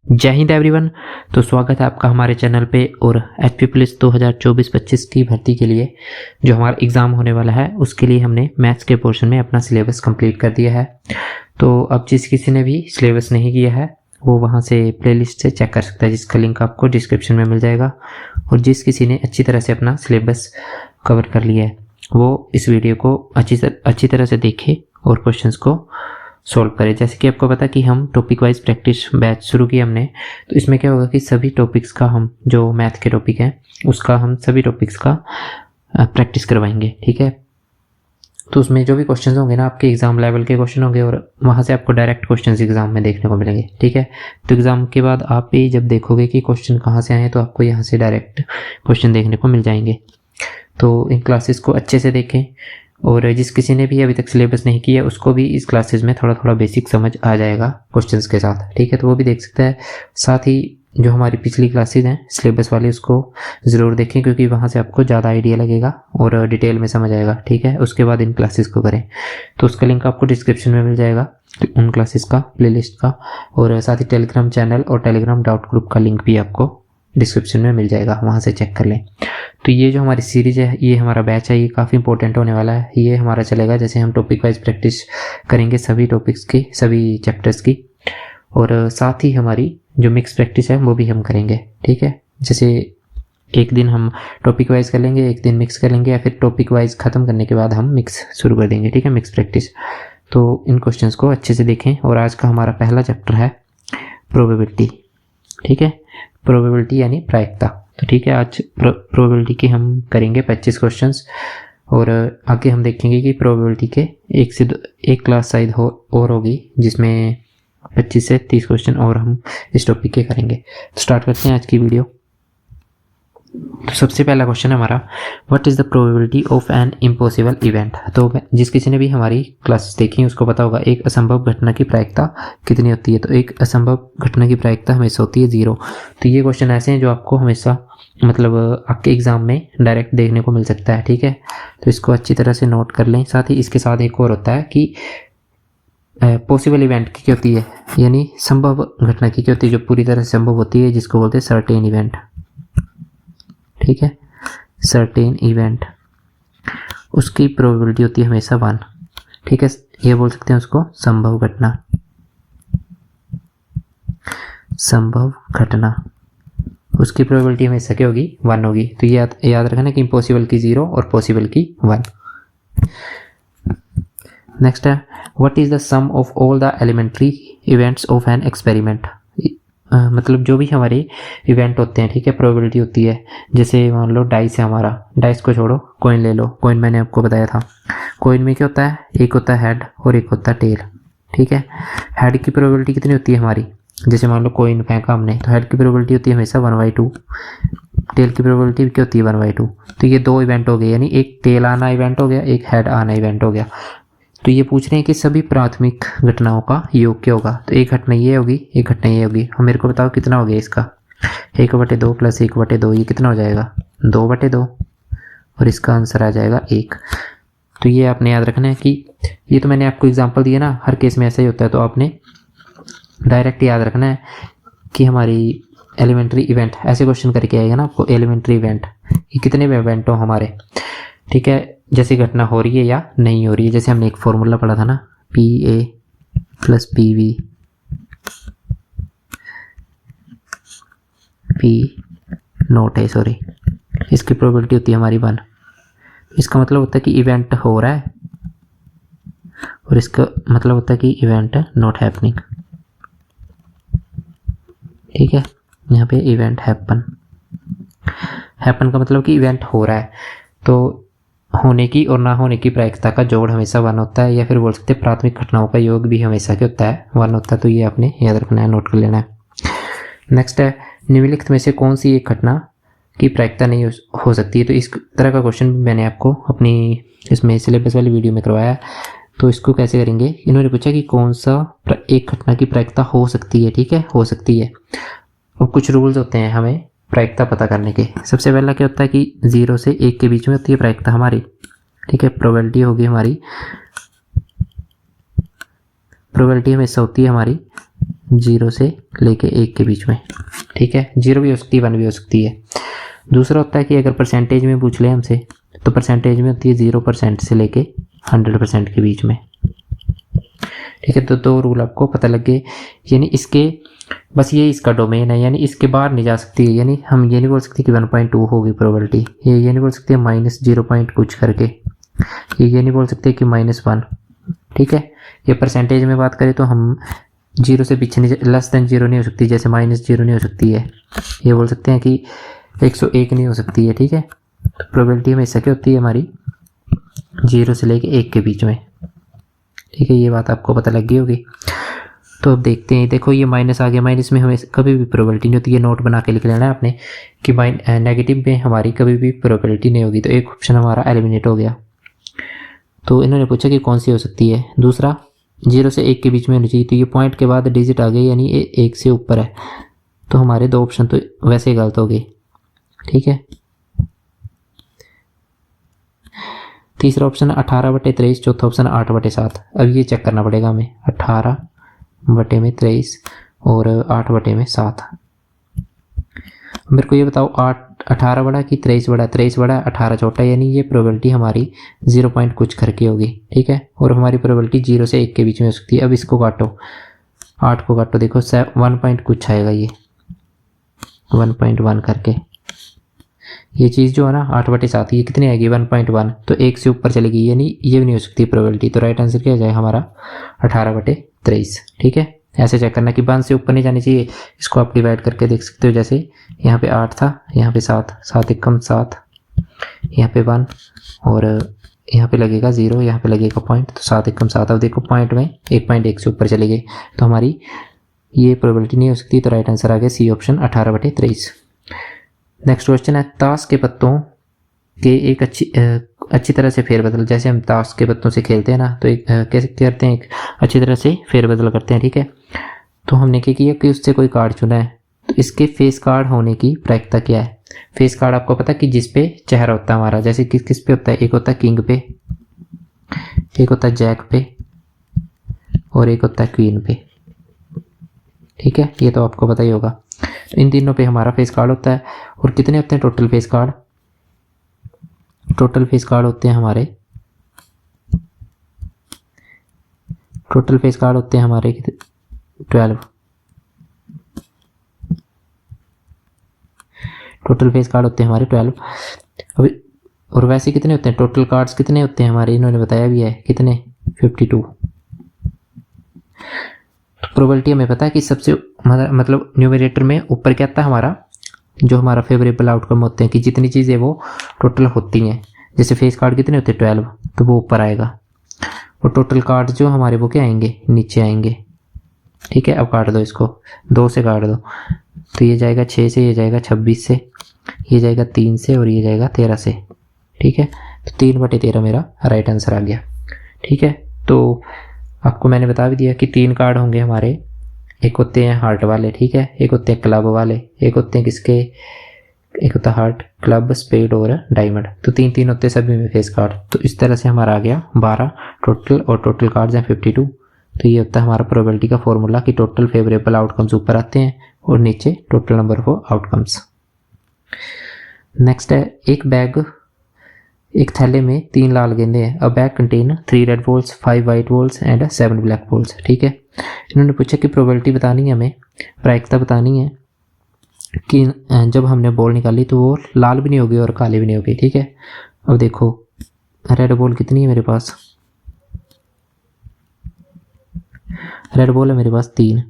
जय हिंद एवरीवन। तो स्वागत है आपका हमारे चैनल पे। और एचपी पुलिस 2024-25 की भर्ती के लिए जो हमारा एग्ज़ाम होने वाला है उसके लिए हमने मैथ्स के पोर्शन में अपना सिलेबस कंप्लीट कर दिया है। तो अब जिस किसी ने भी सिलेबस नहीं किया है वो वहाँ से प्लेलिस्ट से चेक कर सकता है, जिसका लिंक आपको डिस्क्रिप्शन में मिल जाएगा। और जिस किसी ने अच्छी तरह से अपना सिलेबस कवर कर लिया है वो इस वीडियो को अच्छी तरह से देखे और क्वेश्चंस को सॉल्व करें। जैसे कि आपको पता कि हम टॉपिक वाइज प्रैक्टिस बैच शुरू किया हमने, तो इसमें क्या होगा कि सभी टॉपिक्स का हम जो मैथ के टॉपिक हैं उसका हम सभी टॉपिक्स का प्रैक्टिस करवाएंगे, ठीक है। तो उसमें जो भी क्वेश्चंस होंगे ना आपके एग्जाम लेवल के क्वेश्चन होंगे और वहाँ से आपको डायरेक्ट क्वेश्चंस एग्जाम में देखने को मिलेंगे, ठीक है। तो एग्जाम के बाद आप भी जब देखोगे कि क्वेश्चन कहाँ से आए हैं तो आपको यहाँ से डायरेक्ट क्वेश्चन देखने को मिल जाएंगे। तो इन क्लासेस को अच्छे से देखें और जिस किसी ने भी अभी तक सिलेबस नहीं किया उसको भी इस क्लासेस में थोड़ा थोड़ा बेसिक समझ आ जाएगा क्वेश्चंस के साथ, ठीक है। तो वो भी देख सकता है। साथ ही जो हमारी पिछली क्लासेस हैं सिलेबस वाली उसको ज़रूर देखें क्योंकि वहाँ से आपको ज़्यादा आइडिया लगेगा और डिटेल में समझ आएगा, ठीक है। उसके बाद इन क्लासेस को करें। तो उसका लिंक आपको डिस्क्रिप्शन में मिल जाएगा उन क्लासेस का, प्लेलिस्ट का। और साथ ही टेलीग्राम चैनल और टेलीग्राम डाउट ग्रुप का लिंक भी आपको डिस्क्रिप्शन में मिल जाएगा, वहाँ से चेक कर लें। तो ये जो हमारी सीरीज है, ये हमारा बैच है, ये काफ़ी इंपॉर्टेंट होने वाला है। ये हमारा चलेगा जैसे हम टॉपिक वाइज प्रैक्टिस करेंगे सभी टॉपिक्स की, सभी चैप्टर्स की। और साथ ही हमारी जो मिक्स प्रैक्टिस है वो भी हम करेंगे, ठीक है। जैसे एक दिन हम टॉपिक वाइज कर लेंगे, एक दिन मिक्स कर लेंगे, या फिर टॉपिक वाइज ख़त्म करने के बाद हम मिक्स शुरू कर देंगे, ठीक है, मिक्स प्रैक्टिस। तो इन क्वेश्चंस को अच्छे से देखें। और आज का हमारा पहला चैप्टर है प्रोबेबिलिटी, ठीक है। प्रोबेबिलिटी यानी प्रायिकता। तो ठीक है, आज प्रोबेबिलिटी के हम करेंगे 25 क्वेश्चंस और आगे हम देखेंगे कि प्रोबेबिलिटी के एक क्लास शायद और होगी जिसमें 25 से 30 क्वेश्चन और हम इस टॉपिक के करेंगे। तो स्टार्ट करते हैं आज की वीडियो। तो सबसे पहला क्वेश्चन है हमारा, what is the probability of an impossible event. तो जिस किसी ने भी हमारी क्लासेस देखी उसको पता होगा एक असंभव घटना की प्रायिकता कितनी होती है। तो एक असंभव घटना की प्रायिकता हमेशा होती है 0। तो ये क्वेश्चन ऐसे हैं जो आपको हमेशा मतलब आपके एग्जाम में डायरेक्ट देखने को मिल सकता है, ठीक है। तो इसको अच्छी तरह से नोट कर लें। साथ ही इसके साथ एक और होता है कि पॉसिबल इवेंट की क्या होती है, यानी संभव घटना की क्या होती है जो पूरी तरह से संभव होती है, जिसको बोलते हैं सर्टेन इवेंट, ठीक है। सर्टेन इवेंट उसकी प्रोबेबिलिटी होती है हमेशा 1, ठीक है। ये बोल सकते हैं उसको संभव घटना, संभव घटना उसकी प्रोबेबिलिटी हमेशा क्या होगी 1 होगी। तो ये याद रखना कि इम्पॉसिबल की 0 और पॉसिबल की 1। नेक्स्ट है, what is the sum of all the elementary events of an experiment. मतलब जो भी हमारे इवेंट होते हैं, ठीक है, प्रोबेबिलिटी होती है। जैसे मान लो डाइस है हमारा, डाइस को छोड़ो कॉइन ले लो। कॉइन मैंने आपको बताया था, कॉइन में क्या होता है, एक होता है हेड और एक होता है टेल, ठीक है। हेड की प्रोबेबिलिटी कितनी होती है हमारी, जैसे मान लो कॉइन फेंका हमने तो हेड की प्रोबेबिलिटी होती है हमेशा 1/2, टेल की प्रोबेबिलिटी क्या होती है 1/2। तो ये 2 इवेंट हो गए, यानी एक टेल आना इवेंट हो गया, एक हेड आना इवेंट हो गया। तो ये पूछ रहे हैं कि सभी प्राथमिक घटनाओं का योग क्या होगा। तो एक घटना ये होगी, एक घटना ये होगी। और मेरे को बताओ कितना हो गया इसका, 1/2 + 1/2 ये कितना हो जाएगा 2/2 और इसका आंसर आ जाएगा 1। तो ये आपने याद रखना है कि ये तो मैंने आपको एग्जांपल दिया ना, हर केस में ऐसा ही होता है। तो आपने डायरेक्ट याद रखना है कि हमारी एलिमेंट्री इवेंट ऐसे क्वेश्चन करके आएगा ना आपको, एलिमेंट्री इवेंट ये कितने भी इवेंट हो हमारे, ठीक है, जैसी घटना हो रही है या नहीं हो रही है। जैसे हमने एक फॉर्मूला पढ़ा था ना, PA + PV P0 है, सॉरी, इसकी प्रोबेबिलिटी होती है हमारी 1। इसका मतलब होता है कि इवेंट हो रहा है और इसका मतलब होता है कि इवेंट नॉट हैपनिंग, ठीक है। यहाँ पे इवेंट हैपन का मतलब कि इवेंट हो रहा है। तो होने की और ना होने की प्रायिकता का जोड़ हमेशा 1 होता है, या फिर बोल सकते हैं प्राथमिक घटनाओं का योग भी हमेशा क्या होता है 1 होता है। तो ये आपने याद रखना है, नोट कर लेना है। नेक्स्ट है, निम्नलिखित में से कौन सी एक घटना की प्रायिकता नहीं हो सकती है। तो इस तरह का क्वेश्चन मैंने आपको अपनी इसमें सिलेबस वाली वीडियो में करवाया। तो इसको कैसे करेंगे, इन्होंने पूछा कि कौन सा एक घटना की प्रायिकता हो सकती है, ठीक है, हो सकती है। और कुछ रूल्स होते हैं हमें प्रायिकता पता करने के। सबसे पहला क्या होता है कि 0 से 1 के बीच में होती है प्रायिकता हमारी, ठीक है। प्रोबेबिलिटी होगी हमारी, प्रोबेबिलिटी हमेशा होती है हमारी 0 से लेके 1 के बीच में, ठीक है। 0 भी हो सकती है, 1 भी हो सकती है। दूसरा होता है कि अगर परसेंटेज में पूछ ले हमसे, तो परसेंटेज में होती है 0% से लेके 100% के बीच में, ठीक है। तो दो रूल आपको पता लग गए, यानी इसके बस ये इसका डोमेन है, यानी इसके बाहर नहीं जा सकती है। यानी हम ये नहीं बोल सकते कि 1.2 होगी प्रोबेबिलिटी, ये नहीं बोल सकते -0 पॉइंट कुछ करके, ये नहीं बोल सकते कि -1, ठीक है। ये परसेंटेज में बात करें तो हम 0 से पीछे नहीं, लेस देन 0 नहीं हो सकती, जैसे -0 नहीं हो सकती है। ये बोल सकते हैं कि 101 नहीं हो सकती है, ठीक है। तो प्रोबेबिलिटी हमेशा क्या होती है हमारी 0 से लेके 1 के बीच में, ठीक है। ये बात आपको पता लग गई होगी। तो अब देखते हैं, देखो ये माइनस आ गया, माइनस में हमें कभी भी प्रोबेबिलिटी नहीं होती, ये नोट बना के लिख लेना है आपने कि नेगेटिव में हमारी कभी भी प्रोबेबिलिटी नहीं होगी। तो एक ऑप्शन हमारा एलिमिनेट हो गया। तो इन्होंने पूछा कि कौन सी हो सकती है। दूसरा 0 से 1 के बीच में होनी चाहिए, तो ये पॉइंट के बाद डिजिट आ गई, यानी 1 से ऊपर है, तो हमारे दो ऑप्शन तो वैसे ही गलत हो गए, ठीक है। तीसरा ऑप्शन 18/23, चौथा ऑप्शन 8/7। अब ये चेक करना पड़ेगा हमें, 18/23 और 8/7। मेरे को ये बताओ 18 बड़ा कि 23 बड़ा? 23 बड़ा, 18 छोटा, यानी ये प्रोबेबिलिटी हमारी 0 पॉइंट कुछ करके होगी, ठीक है। और हमारी प्रोबेबिलिटी 0 से 1 के बीच में हो सकती है। अब इसको काटो, 8 को काटो, देखो 1 पॉइंट कुछ आएगा, ये 1.1 करके। ये चीज़ जो है ना 8/7, ये कितनी आएगी 1.1, तो 1 से ऊपर चलेगी, यानी ये भी नहीं हो सकती प्रोबेबिलिटी। तो राइट आंसर क्या जाएगा हमारा 18/23, ठीक है। ऐसे चेक करना कि 1 से ऊपर नहीं जानी चाहिए। इसको आप डिवाइड करके देख सकते हो, जैसे यहाँ पे 8 था, यहाँ पे 7, 7 एकम 7, यहाँ पे 1 और यहाँ पे लगेगा 0, यहाँ पे लगेगा पॉइंट, तो 7 एकम 7। अब देखो पॉइंट में 1.1 से ऊपर चले गए, तो हमारी ये प्रोबेबिलिटी नहीं हो सकती। तो राइट आंसर आ गया सी ऑप्शन 18/23। नेक्स्ट क्वेश्चन है, ताश के पत्तों के एक अच्छी तरह से फेरबदल, जैसे हम ताश के पत्तों से खेलते हैं ना, तो एक कैसे करते हैं, एक अच्छी तरह से फेरबदल करते हैं, ठीक है। तो हमने क्या किया कि उससे कोई कार्ड चुना है, तो इसके फेस कार्ड होने की प्रायिकता क्या है। फेस कार्ड आपको पता है कि जिस पे चेहरा होता है हमारा, जैसे किस किस पे होता है, एक होता है किंग पे, एक होता है जैक पे और एक होता है क्वीन पे, ठीक है। ये तो आपको पता ही होगा। तो इन तीनों पे हमारा फेस कार्ड होता है। और कितने होते हैं total face card? Total face card होते हैं हमारे 12। टोटल फेस कार्ड होते हैं हमारे 12। अभी और वैसे कितने होते हैं टोटल कार्ड्स, कितने होते हैं हमारे, इन्होंने बताया भी है कितने, 52। प्रोबेबिलिटी हमें पता है कि सबसे मतलब न्यूमरेटर में ऊपर क्या आता है हमारा, जो हमारा फेवरेबल आउटकम होते हैं, कि जितनी चीज़ें वो टोटल होती हैं। जैसे फेस कार्ड कितने होते हैं 12, तो वो ऊपर आएगा। और टोटल कार्ड जो हमारे वो क्या आएंगे, नीचे आएंगे, ठीक है। अब काट दो इसको, 2 से काट दो, तो ये जाएगा 6 से, ये जाएगा 26 से, ये जाएगा 3 से और ये जाएगा 13 से, ठीक है। तो 3/13 मेरा राइट आंसर आ गया, ठीक है। तो आपको मैंने बता भी दिया कि 3 कार्ड होंगे हमारे, एक होते हैं हार्ट वाले, ठीक है, एक होते हैं क्लब वाले, एक होते हैं किसके, एक होता है हार्ट, क्लब, स्पेड और डायमंड। तो 3 होते हैं सभी में फेस कार्ड। तो इस तरह से हमारा आ गया 12 टोटल, और टोटल कार्ड्स हैं 52। तो ये होता है हमारा प्रोबेबिलिटी का फॉर्मूला कि टोटल फेवरेबल आउटकम्स ऊपर आते हैं और नीचे total number of outcomes. Next है, एक थैले में 3 लाल गेंदे हैं। अ bag contain 3 red balls, 5 white balls and 7 black balls, ठीक है। इन्होंने पूछा कि प्रोबेबिलिटी बतानी है, हमें प्रायिकता बतानी है कि जब हमने बॉल निकाली तो वो लाल भी नहीं होगी और काले भी नहीं होगी, ठीक है। अब देखो रेड बॉल कितनी है मेरे पास, रेड बॉल है मेरे पास 3।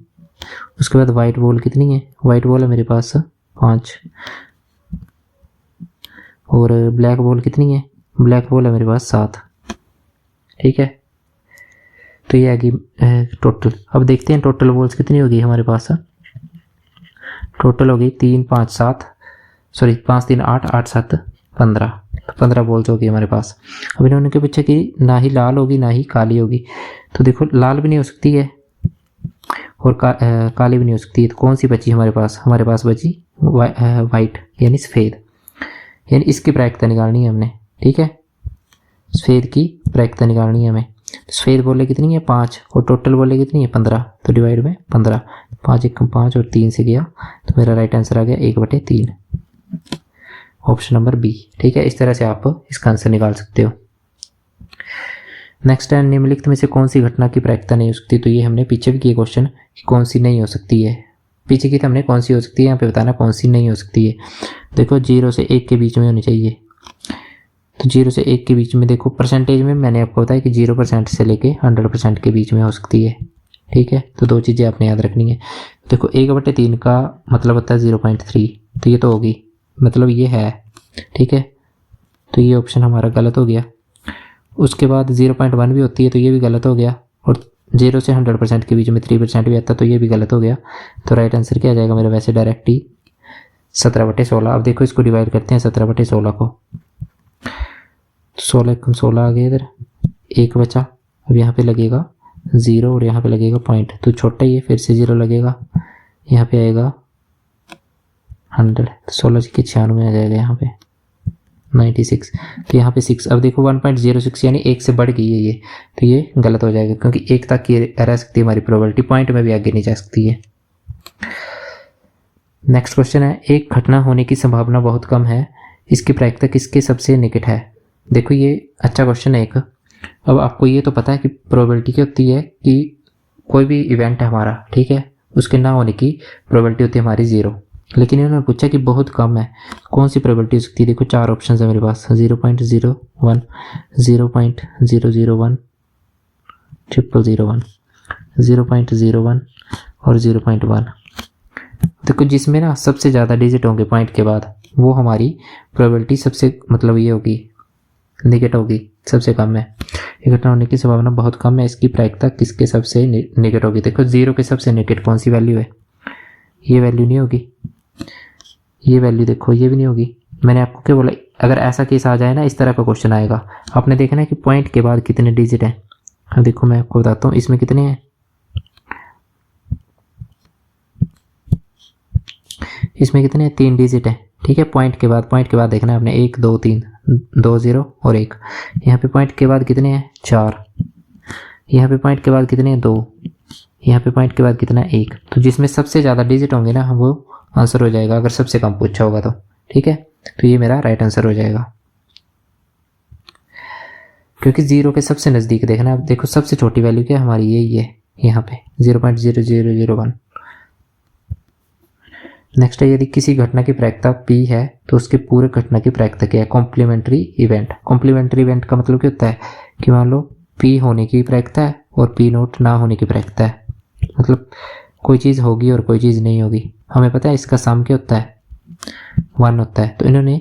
उसके बाद वाइट बॉल कितनी है, वाइट बॉल है मेरे पास 5। और ब्लैक बॉल कितनी है, ब्लैक बॉल है मेरे पास 7, ठीक है। तो ये आ गई टोटल। अब देखते हैं टोटल बॉल्स कितनी होगी हमारे पास। टोटल होगी 3, 5, 7, सॉरी 5, 3, 8, 8, 7, 15। 15 बॉल्स होगी हमारे पास। अब इन्होंने क्या पूछा कि ना ही लाल होगी ना ही काली होगी। तो देखो लाल भी नहीं हो सकती है और काली भी नहीं हो सकती है। तो कौन सी बची हमारे पास? हमारे पास बची वाइट, यानी सफ़ेद, यानी इसकी प्रायिकता निकालनी है हमने, ठीक है। सफ़ेद की प्रायिकता निकालनी है हमें। सफ़ेद बोले कितनी है 5 और टोटल बोले कितनी है 15, तो डिवाइड में 15, 5 1 5 और 3 से गया तो मेरा राइट आंसर आ गया 1/3, ऑप्शन नंबर बी। ठीक है, इस तरह से आप इसका आंसर निकाल सकते हो। नेक्स्ट है निम्नलिखित में से कौन सी घटना की प्रायिकता नहीं हो सकती। तो ये हमने पीछे भी किया क्वेश्चन कि कौन सी नहीं हो सकती है, पीछे की तो हमने कौन सी हो सकती है, यहाँ पे बताना कौन सी नहीं हो सकती है। देखो 0 से 1 के बीच में होनी चाहिए, तो 0 से 1 के बीच में देखो परसेंटेज में मैंने आपको बताया कि 0% से लेके 100% के बीच में हो सकती है। ठीक है, तो दो चीज़ें आपने याद रखनी है। देखो 1/3 का मतलब होता है 0.3, तो ये तो होगी, मतलब ये है। ठीक है, तो ये ऑप्शन हमारा गलत हो गया। उसके बाद 0.1 भी होती है, तो ये भी गलत हो गया। और 0 से 100% के बीच में 3% भी आता है, तो ये भी गलत हो गया। तो राइट आंसर क्या आ जाएगा मेरा, वैसे डायरेक्ट ही 17/16। अब देखो इसको डिवाइड करते हैं 17/16 को, 16 आ गया, इधर 1 बचा। अब यहाँ पे लगेगा 0 और यहाँ पे लगेगा पॉइंट, तो छोटा ही है, फिर से 0 लगेगा, यहाँ पे आएगा 100, तो 16 के 96 आ जाएगा, यहाँ पे 96, तो यहाँ पे 6। अब देखो 1.06 यानी 1 से बढ़ गई है ये, तो ये गलत हो जाएगा क्योंकि 1 तक ये रह सकती है हमारी प्रोबेबिलिटी, पॉइंट में भी आगे नहीं जा सकती है। नेक्स्ट क्वेश्चन है, एक घटना होने की संभावना बहुत कम है, इसकी प्रायिकता किसके सबसे निकट है। देखो ये अच्छा क्वेश्चन है एक। अब आपको ये तो पता है कि प्रोबेबिलिटी क्या होती है कि कोई भी इवेंट है हमारा, ठीक है, उसके ना होने की प्रोबेबिलिटी होती है हमारी 0, लेकिन इन्होंने पूछा कि बहुत कम है, कौन सी प्रोबेबिलिटी हो सकती है। देखो 4 ऑप्शन है मेरे पास, 0.01, 0.001, 0001, 0.01 और 0.1। देखो जिसमें ना सबसे ज़्यादा डिजिट होंगे पॉइंट के बाद, वो हमारी प्रोबेबिलिटी सबसे मतलब ये होगी निकट होगी, सबसे कम है। ये घटना होने की संभावना बहुत कम है, इसकी प्रायिकता किसके सबसे निकट होगी। देखो 0 के सबसे निकट कौन सी वैल्यू है, ये वैल्यू नहीं होगी, ये वैल्यू देखो ये भी नहीं होगी। मैंने आपको क्या बोला, अगर ऐसा केस आ जाए ना, इस तरह का क्वेश्चन आएगा, आपने देखना है कि पॉइंट के बाद कितने डिजिट हैं। हाँ देखो मैं आपको बताता हूँ, इसमें कितने हैं, इसमें कितने हैं, 3 डिजिट हैं। ठीक है, पॉइंट के बाद देखना है आपने, 1 2 3, 2 0 और 1। यहाँ पे पॉइंट के बाद कितने हैं, 4। यहाँ पे पॉइंट के बाद कितने हैं, 2। यहाँ पे पॉइंट के बाद कितना है, 1। तो जिसमें सबसे ज़्यादा डिजिट होंगे ना, वो आंसर हो जाएगा, अगर सबसे कम पूछा होगा तो। ठीक है, तो ये मेरा राइट आंसर हो जाएगा, क्योंकि 0 के सबसे नज़दीक देखना। अब देखो सबसे छोटी वैल्यू क्या हमारी, यही है, यहाँ पे 0.0001। नेक्स्ट है, यदि किसी घटना की प्रायिकता P है तो उसके पूरे घटना की प्रायिकता क्या है। Complementary event. कॉम्प्लीमेंट्री इवेंट का मतलब क्या होता है कि मान लो P होने की प्रायिकता है और P0 ना होने की प्रायिकता है, मतलब कोई चीज़ होगी और कोई चीज़ नहीं होगी। हमें पता है इसका सम क्या होता है, 1 होता है। तो इन्होंने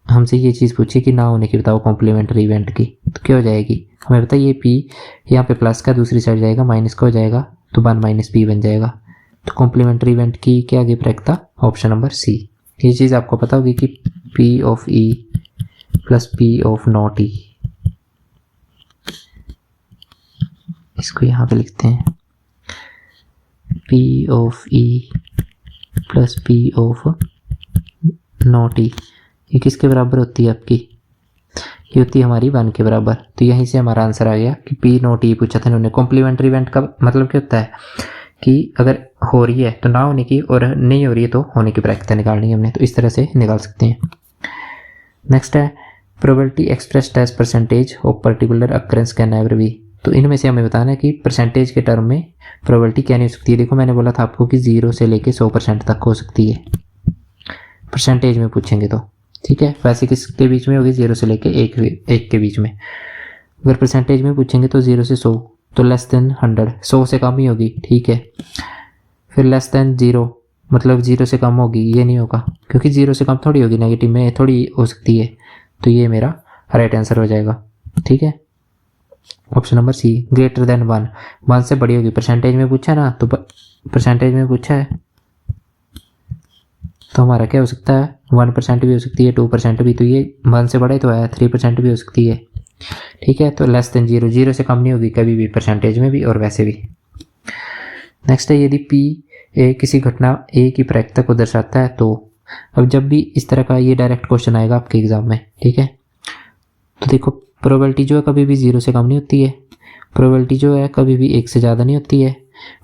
हमसे ये चीज़ पूछी कि ना होने की बताओ कॉम्प्लीमेंट्री इवेंट की, तो क्या हो जाएगी, हमें पता है ये P यहाँ पे प्लस का दूसरी साइड जाएगा, माइनस का हो जाएगा, तो 1 - P बन जाएगा। तो कॉम्प्लीमेंट्री इवेंट की क्या आगे प्रायिकता, ऑप्शन नंबर सी। ये चीज़ आपको पता होगी कि P of E plus P of not E, इसको यहाँ पे लिखते हैं, P of E plus P of not E, ये किसके बराबर होती है आपकी, ये होती है हमारी 1 के बराबर। तो यहीं से हमारा आंसर आ गया कि P not E पूछा था इन्होंने। कॉम्प्लीमेंट्री इवेंट का मतलब क्या होता है कि अगर हो रही है तो ना होने की, और नहीं हो रही है तो होने की प्रायिकता निकालनी है हमने, तो इस तरह से निकाल सकते हैं। नेक्स्ट है, probability expressed as percentage of particular occurrence can never be. तो इनमें से हमें बताना है कि परसेंटेज के टर्म में प्रोबेबिलिटी क्या नहीं हो सकती है। देखो मैंने बोला था आपको कि 0 से लेके 100% तक हो सकती है, परसेंटेज में पूछेंगे तो। ठीक है, वैसे किसके बीच में होगी, 0 से लेके 1 के बीच में। अगर परसेंटेज में पूछेंगे तो 0 से 100, तो लेस देन 100, 100 से कम ही होगी। ठीक है, फिर लेस देन 0 मतलब 0 से कम होगी, ये नहीं होगा क्योंकि 0 से कम थोड़ी होगी, नेगेटिव में थोड़ी हो सकती है। तो ये मेरा राइट आंसर हो जाएगा। ठीक है, option number C, greater than 1, 1 से बड़ी होगी। परसेंटेज में पूछा ना, तो परसेंटेज में पूछा है तो हमारा क्या हो सकता है, 1% भी हो सकती है, 2% भी, तो ये 1 से बड़ा ही तो है, 3% भी हो सकती है। ठीक है, तो लेस देन 0, 0 से कम नहीं होगी कभी भी, परसेंटेज में भी और वैसे भी। नेक्स्ट है, यदि P किसी घटना A की प्रायिकता को दर्शाता है तो। अब जब भी इस तरह का ये डायरेक्ट क्वेश्चन आएगा आपके एग्जाम में, ठीक है, तो देखो प्रोबेबिलिटी जो है कभी भी 0 से कम नहीं होती है, प्रोबेबिलिटी जो है कभी भी 1 से ज़्यादा नहीं होती है,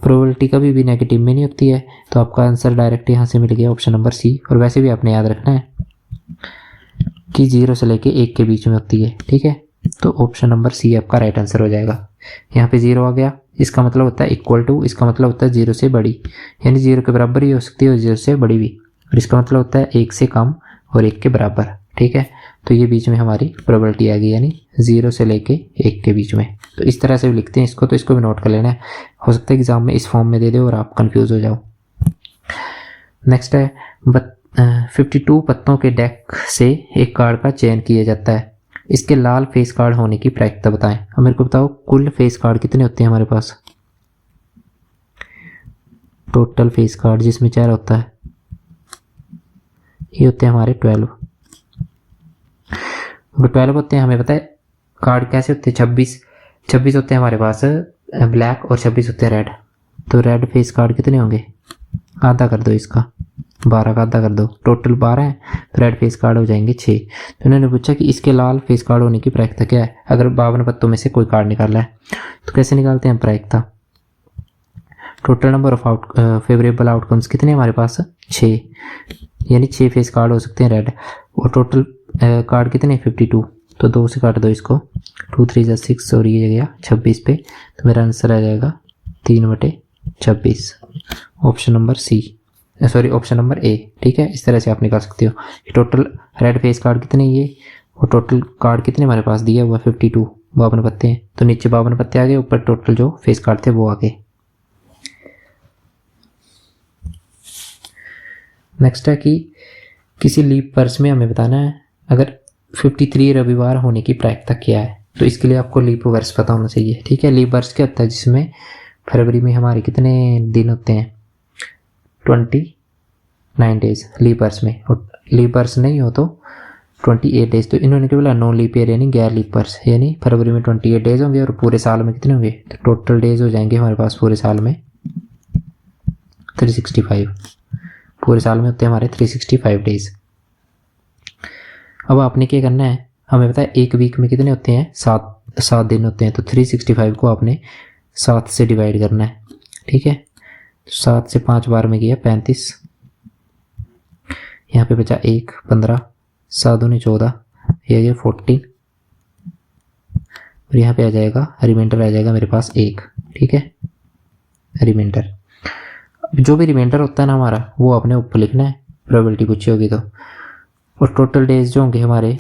प्रोबेबिलिटी कभी भी नेगेटिव में नहीं होती है। तो आपका आंसर डायरेक्ट यहाँ से मिल गया ऑप्शन नंबर सी। और वैसे भी आपने याद रखना है कि 0 से लेके 1 के बीच में होती है, ठीक है। तो ऑप्शन नंबर सी आपका राइट आंसर हो जाएगा। यहाँ पे 0 आ गया, इसका मतलब होता है इक्वल टू, इसका मतलब होता है 0 से बड़ी, यानी 0 के बराबर ही हो सकती है और 0 से बड़ी भी। और इसका मतलब होता है 1 से कम और 1 के बराबर, ठीक है। तो ये बीच में हमारी प्रोबेबिलिटी आ गई, यानी 0 से लेके 1 के बीच में। तो इस तरह से भी लिखते हैं इसको, तो इसको भी नोट कर लेना है। हो सकता है एग्जाम में इस फॉर्म में दे दे और आप कंफ्यूज हो जाओ। नेक्स्ट है 52 पत्तों के डेक से एक कार्ड का चयन किया जाता है, इसके लाल फेस कार्ड होने की प्रायिकता बताएं। अब मेरे को बताओ कुल फेस कार्ड कितने होते हैं हमारे पास, टोटल फेस कार्ड जिसमें 4 होता है, ये होते हैं हमारे 12। 12 होते हैं, हमें पता है कार्ड कैसे होते हैं, 26 होते हैं हमारे पास ब्लैक और 26 होते हैं रेड। तो रेड फेस कार्ड कितने होंगे, आधा कर दो इसका, 12 का आधा कर दो, टोटल 12 है, तो रेड फेस कार्ड हो जाएंगे 6। तो उन्होंने पूछा कि इसके लाल फेस कार्ड होने की प्रायिकता क्या है। अगर 52 पत्तों में से कोई कार्ड निकालना है तो कैसे निकालते हैं प्रायिकता, total number of favourable outcomes कितने हमारे पास, 6, यानी 6 फेस कार्ड हो सकते हैं रेड। और टोटल कार्ड कितने 52, तो 2 से काट दो इसको, 2 3 जा 6 और ये गया 26 पे। तो मेरा आंसर आ जाएगा 3/26, option number C, sorry option number A, ठीक है। इस तरह से आप निकाल सकते हो कि टोटल रेड फेस कार्ड कितने ये, और टोटल कार्ड कितने हमारे पास दिया हुआ 52, 52 पत्ते हैं, तो नीचे 52 पत्ते आ गए, ऊपर टोटल जो फेस कार्ड थे वो आ गए। नेक्स्ट है कि किसी लीप वर्ष में हमें बताना है अगर 53 रविवार होने की प्रायिकता क्या है। तो इसके लिए आपको लीप वर्ष पता होना चाहिए, ठीक है। लीप वर्ष क्या होता है, जिसमें फरवरी में हमारे कितने दिन होते हैं, 29 डेज लीप वर्ष में, और लीप वर्ष नहीं हो तो 28 डेज। तो इन्होंने क्या बोला, नो लीप ईयर यानी गैर लीप वर्ष, यानी फरवरी में 28 डेज होंगे और पूरे साल में कितने होंगे, तो टोटल डेज हो जाएंगे हमारे पास पूरे साल में 365, पूरे साल में होते हैं हमारे 365 डेज। अब आपने क्या करना है, हमें पता है एक वीक में कितने होते हैं, 7 दिन होते हैं। तो 365 को आपने 7 से डिवाइड करना है, ठीक है। 7 से 5 बार में गया 35, यहाँ पे बचा 1, 15, 7 दूनी 14, ये गया 14, और यहाँ पे आ जाएगा रिमाइंडर, आ जाएगा मेरे पास 1, ठीक है, रिमाइंडर। जो भी रिमाइंडर होता है ना हमारा, वो आपने ऊपर लिखना है, प्रोबेबिलिटी पूछी होगी तो। और टोटल डेज जो होंगे हमारे,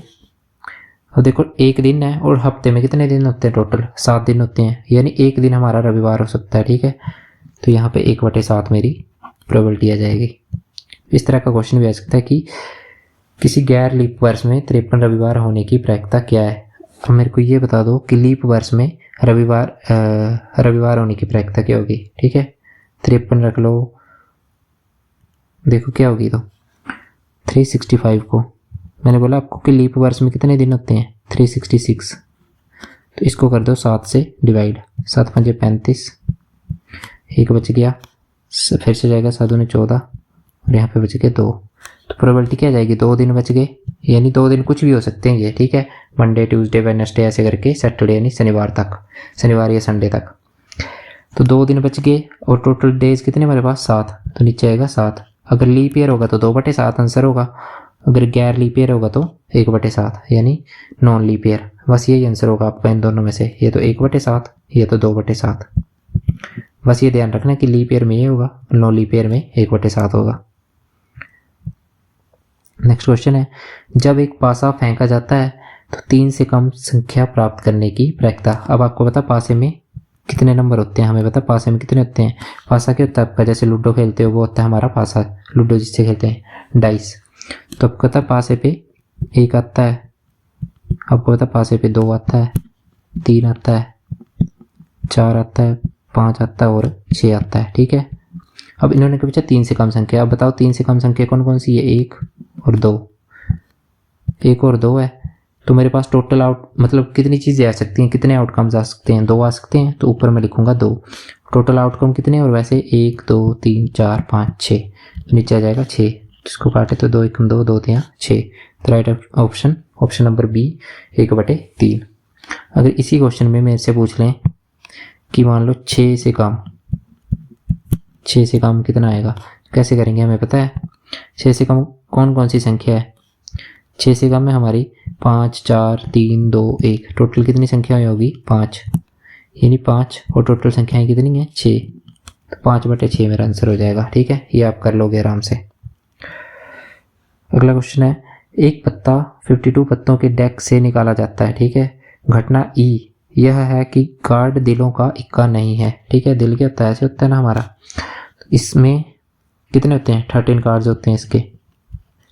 अब देखो एक दिन है और हफ्ते में कितने दिन होते हैं, टोटल 7 दिन होते हैं, यानी एक दिन हमारा रविवार हो सकता है, ठीक है। तो यहाँ पे 1/7 मेरी प्रोबेबिलिटी आ जाएगी। इस तरह का क्वेश्चन भी आ सकता है कि किसी गैर लीप वर्ष में 53 रविवार होने की प्रायिकता क्या है। अब मेरे को ये बता दो कि लीप वर्ष में रविवार होने की प्रायिकता क्या होगी, ठीक है। 53 रख लो, देखो क्या होगी, तो 365 को मैंने बोला आपको कि लीप वर्ष में कितने दिन होते हैं, 366, तो इसको कर दो 7 से डिवाइड, 7 5 35, 1 बच गया, फिर से जाएगा 7 दूनी 14, और यहाँ पे बच गए 2। तो प्रोबेबिलिटी क्या जाएगी, 2 दिन बच गए, यानी 2 दिन कुछ भी हो सकते हैं ये, ठीक है। मंडे ट्यूसडे वेडनेसडे ऐसे करके सैटरडे यानी शनिवार तक, शनिवार या संडे तक। तो 2 दिन बच गए और टोटल डेज कितने हमारे पास, 7, तो नीचे आएगा 7। अगर लीप ईयर होगा तो 2/7 आंसर होगा, अगर गैर लीप ईयर होगा तो 1/7 यानी नॉन लीप ईयर। बस यही आंसर होगा आपका इन दोनों में से, ये तो 1/7, ये तो 2/7। बस ये ध्यान रखना कि लीप ईयर में ये होगा, नॉन लीप ईयर में 1/7 होगा। नेक्स्ट क्वेश्चन है, जब एक पासा फेंका जाता है तो 3 से कम संख्या प्राप्त करने की प्रायिकता। अब आपको पता पासे में कितने नंबर होते हैं, हमें पता पासे में कितने होते हैं। पासा क्या होता है आपका, जैसे लूडो खेलते हो वो होता है हमारा पासा, लूडो जिससे खेलते हैं डाइस। तो आपको पता पासे पे 1 आता है, आपको पता पासे पे 2 आता है, 3 आता है, 4 आता है, 5 आता है और 6 आता है, ठीक है। अब इन्होंने क्या पूछा 3 से कम संख्या। अब बताओ 3 से कम संख्या कौन कौन सी है, 1 और 2, 1 और 2 है। तो मेरे पास टोटल मतलब कितनी चीज़ें आ सकती हैं, कितने आउटकम्स आ सकते हैं, 2 आ सकते हैं, तो ऊपर मैं लिखूंगा 2। टोटल आउटकम कितने, और वैसे 1 2 3 4 5 6, नीचे आ जाएगा 6, जिसको काटे तो 2 1 2 2 3 6। तो राइट ऑप्शन नंबर बी 1/3। अगर इसी क्वेश्चन में मेरे से पूछ लें कि मान लो 6 से कम कितना आएगा, कैसे करेंगे हमें पता है। 6 से कम कौन कौन सी संख्या है, 6 से कम है हमारी 5, 4, 3, 2, 1, टोटल कितनी संख्या होगी 5, यानी 5 और टोटल संख्याएं कितनी हैं 6, तो 5/6 मेरा आंसर हो जाएगा। ठीक है, ये आप कर लोगे आराम से। अगला क्वेश्चन है, एक पत्ता 52 पत्तों के डेक से निकाला जाता है। ठीक है, घटना ई यह है कि कार्ड दिलों का इक्का नहीं है। ठीक है, दिल क्या होता है, ऐसे होता है ना हमारा, इसमें कितने होते हैं 13 कार्ड्स होते हैं इसके।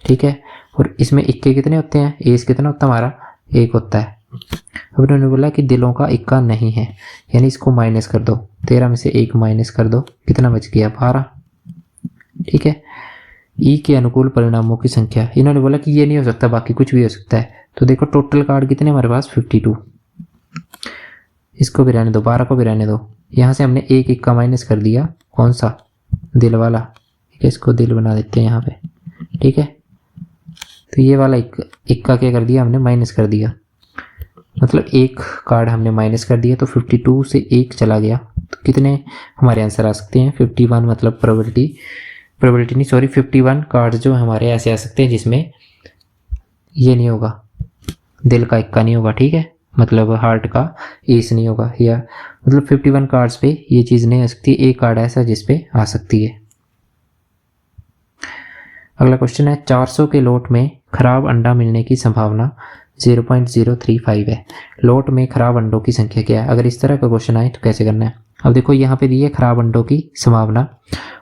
ठीक है, और इसमें इक्के कितने होते हैं, एस कितना होता है हमारा 1 होता है। अब उन्होंने बोला कि दिलों का इक्का नहीं है, यानी इसको माइनस कर दो, 13 में से 1 माइनस कर दो, कितना बच गया 12। ठीक है, ई के अनुकूल परिणामों की संख्या, इन्होंने बोला कि ये नहीं हो सकता, बाकी कुछ भी हो सकता है। तो देखो टोटल कार्ड कितने हमारे पास 52, इसको भी रहने दो, 12 को भी रहने दो। यहाँ से हमने 1 इक्का माइनस कर दिया, कौन सा, दिल वाला। ठीक है, इसको दिल बना देते हैं यहाँ पे। ठीक है, तो ये वाला इक्का क्या कर दिया हमने, माइनस कर दिया, मतलब 1 कार्ड हमने माइनस कर दिया, तो 52 से 1 चला गया, तो कितने हमारे आंसर आ सकते हैं 51, मतलब प्रोबेबिलिटी नहीं, सॉरी 51 कार्ड जो हमारे ऐसे आ सकते हैं जिसमें ये नहीं होगा, दिल का इक्का नहीं होगा। ठीक है, मतलब हार्ट का एस नहीं होगा, या मतलब 51 कार्ड्स पे ये चीज़ नहीं आ सकती, एक कार्ड ऐसा जिस पे आ सकती है। अगला क्वेश्चन है, 400 के लोट में खराब अंडा मिलने की संभावना 0.035 है। लोट में खराब अंडों की संख्या क्या है। अगर इस तरह का क्वेश्चन आए तो कैसे करना है। अब देखो यहाँ पे दी है खराब अंडों की संभावना,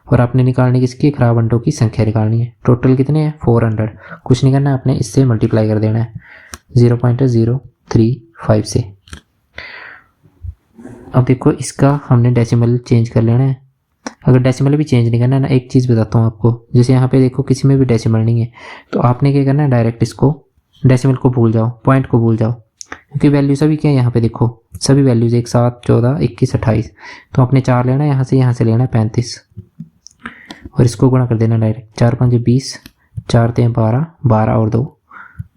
और आपने निकालनी किसकी, खराब अंडों की संख्या निकालनी है। टोटल कितने हैं 400, कुछ नहीं करना है, आपने इससे मल्टीप्लाई कर देना है 0.035 से। अब देखो इसका हमने डेसिमल चेंज कर लेना है। अगर डेसिमल भी चेंज नहीं करना है ना, एक चीज़ बताता हूँ आपको, जैसे यहाँ पे देखो किसी में भी डेसिमल नहीं है, तो आपने क्या करना है, डायरेक्ट इसको डेसिमल को भूल जाओ, पॉइंट को भूल जाओ, क्योंकि वैल्यू सभी क्या है यहाँ पे देखो, सभी वैल्यूज 1, 7, 14, 21, 28, तो आपने 4 लेना है, यहाँ से लेना है 35, और इसको गुणा कर देना डायरेक्ट, 4 5 20, 4 3 12, 12 और 2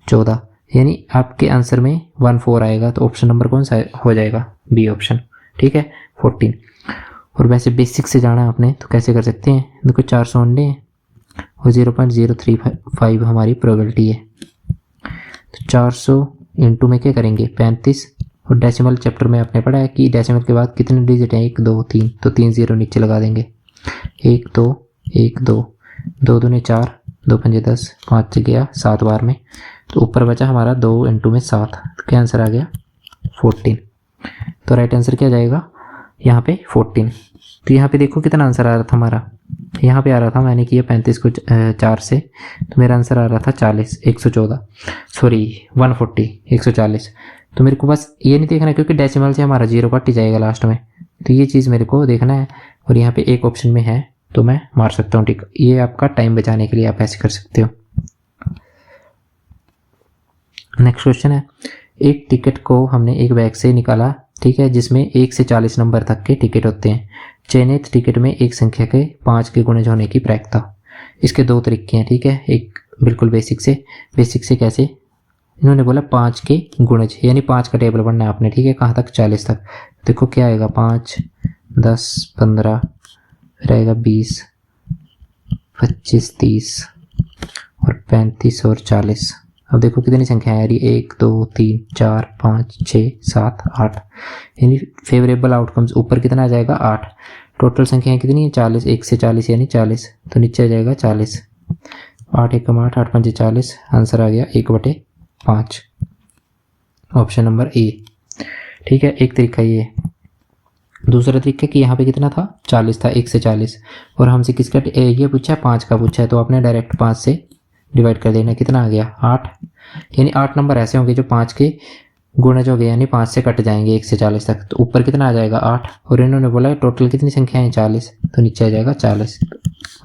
14, यानी आपके आंसर में 14 आएगा। तो ऑप्शन नंबर कौन सा हो जाएगा, बी ऑप्शन। ठीक है, 14। और वैसे बेसिक से जाना आपने तो कैसे कर सकते हैं, देखो 400 अंडे हैं और 0.035 हमारी प्रोबेबिलिटी है, तो 400 इंटू में क्या करेंगे 35, और डेसिमल चैप्टर में आपने पढ़ा है कि डेसिमल के बाद कितने डिजिट हैं 1 2 3, तो 3 0 नीचे लगा देंगे, 1 2 1 2, 2 दूने 4, 2 5 10, 5 गया 7 बार में, तो ऊपर बचा हमारा 2 इंटू में 7, तो क्या आंसर आ गया 14। तो राइट आंसर क्या जाएगा यहाँ पे 14। तो यहाँ पे देखो कितना आंसर आ रहा था हमारा, यहाँ पे आ रहा था, मैंने किया 35 को 4 से, तो मेरा आंसर आ रहा था 114, सॉरी 140, 140। तो मेरे को बस ये नहीं देखना क्योंकि डेसिमल से हमारा 0 कट ही जाएगा लास्ट में, तो ये चीज़ मेरे को देखना है। और यहाँ पे एक ऑप्शन में है तो मैं मार सकता हूँ टिक, ये आपका टाइम बचाने के लिए आप ऐसे कर सकते हो। नेक्स्ट क्वेश्चन है, एक टिकट को हमने एक बैग से निकाला, ठीक है, जिसमें 1 से 40 नंबर तक के टिकट होते हैं। चयनित टिकट में एक संख्या के 5 के गुणज होने की प्रायिकता। इसके 2 तरीके हैं, ठीक है, एक बिल्कुल बेसिक से कैसे, इन्होंने बोला 5 के गुणज, यानी 5 का टेबल बनना है आपने, ठीक है, कहाँ तक 40 तक। देखो क्या आएगा 5 10 15, फिर आएगा 20 25 30 और 35 और 40। अब देखो कितनी संख्या है यार, 1 2 3 4 5 6 7 8, यानी फेवरेबल आउटकम्स ऊपर कितना आ जाएगा 8। टोटल संख्या कितनी है 40, 1 से 40 यानी 40, तो नीचे आ जाएगा 40। 8 1 8, 8 5 40, आंसर आ गया 1/5, ऑप्शन नंबर ए। ठीक है, एक तरीका ये। दूसरा तरीका कि यहाँ पे कितना था 40 था, 1 से 40, और हमसे किसका ये पूछा है 5 का पूछा है, तो आपने डायरेक्ट 5 से डिवाइड कर देना, कितना आ गया 8, यानी 8 नंबर ऐसे होंगे जो 5 के गुणज हो गए, यानी 5 से कट जाएंगे 1 से 40 तक, तो ऊपर कितना आ जाएगा 8, और इन्होंने बोला टोटल कितनी संख्या है 40, तो नीचे आ जाएगा 40।